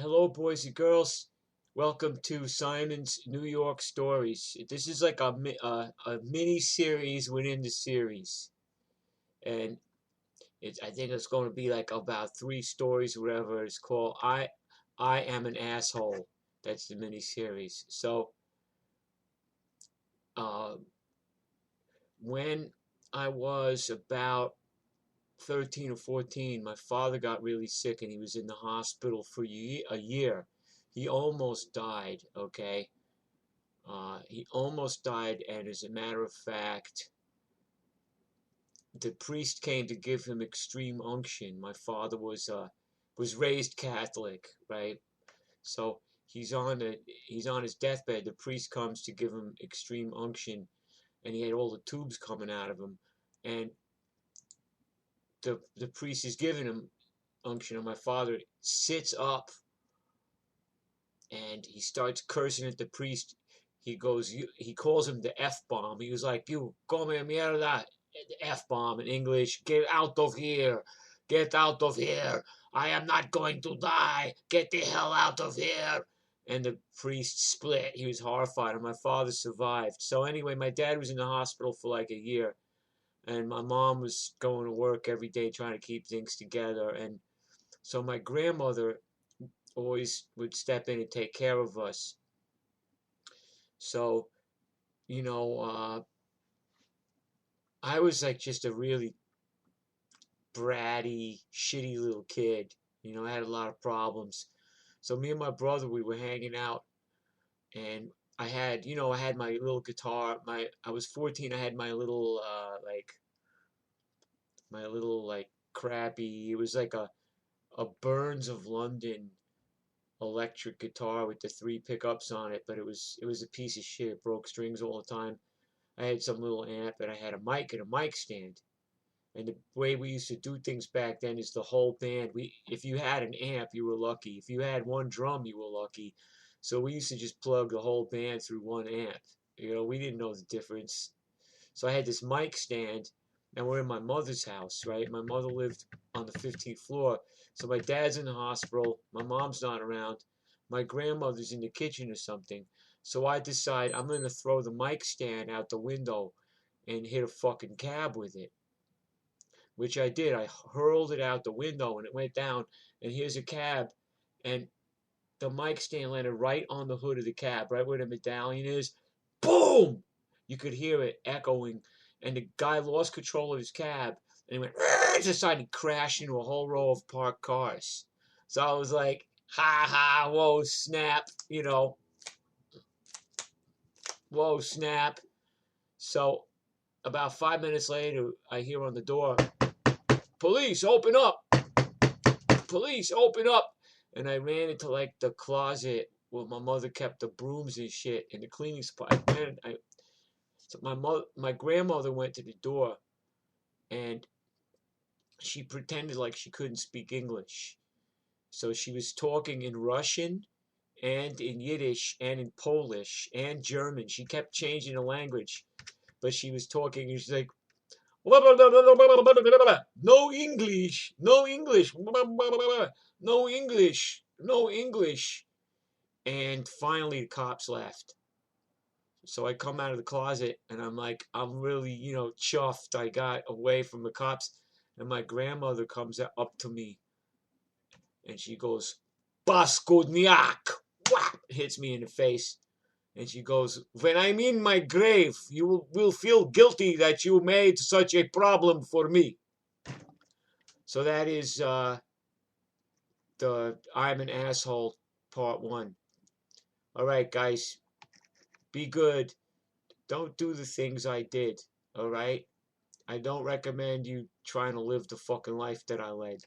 Hello, boys and girls. Welcome to Simon's New York Stories. This is like a mini series within the series, and I think it's going to be like about 3 stories, whatever it's called. I am an asshole. That's the mini series. So, uh, when I was about 13 or 14, my father got really sick and he was in the hospital for a year. He almost died, okay? He almost died, and as a matter of fact, the priest came to give him extreme unction. My father was raised Catholic, right? So he's on his deathbed. The priest comes to give him extreme unction, and he had all the tubes coming out of him, and the priest is giving him unction, and my father sits up and he starts cursing at the priest. He calls him the F bomb. He was like, "You come mierda," F bomb in English. Get out of here! Get out of here! I am not going to die. Get the hell out of here! And the priest split. He was horrified, and my father survived. So anyway, my dad was in the hospital for like a year, and my mom was going to work every day trying to keep things together. And so my grandmother always would step in and take care of us. So, you know, I was like just a really bratty, shitty little kid. I had a lot of problems. So me and my brother, we were hanging out, and I had my little guitar. I was 14. I had my little like crappy. It was like a Burns of London electric guitar with the 3 pickups on it, but it was a piece of shit. It broke strings all the time. I had some little amp, and I had a mic and a mic stand. And the way we used to do things back then is the whole band. If you had an amp, you were lucky. If you had one drum, you were lucky. So we used to just plug the whole band through one amp. We didn't know the difference. So I had this mic stand, and we're in my mother's house, right? My mother lived on the 15th floor. So my dad's in the hospital. My mom's not around. My grandmother's in the kitchen or something. So I decide I'm going to throw the mic stand out the window and hit a fucking cab with it, which I did. I hurled it out the window and it went down. And here's a cab, and the mic stand landed right on the hood of the cab, right where the medallion is. Boom! You could hear it echoing, and the guy lost control of his cab, and he went, decided to crash into a whole row of parked cars. So I was like, ha ha, whoa, snap, whoa, snap. So about 5 minutes later, I hear on the door, police, open up! Police, open up! And I ran into like the closet where my mother kept the brooms and shit and the cleaning supply. So my grandmother went to the door, and she pretended like she couldn't speak English. So she was talking in Russian and in Yiddish and in Polish and German. She kept changing the language, but she was talking and she's like, no English, no English, no English, no English. And finally, the cops left. So I come out of the closet and I'm like, I'm really, chuffed I got away from the cops. And my grandmother comes up to me and she goes, Paskudniak! Whap! Hits me in the face. And she goes, when I'm in my grave, you will feel guilty that you made such a problem for me. So that is the I'm an Asshole part 1. All right, guys, be good. Don't do the things I did, all right? I don't recommend you trying to live the fucking life that I led.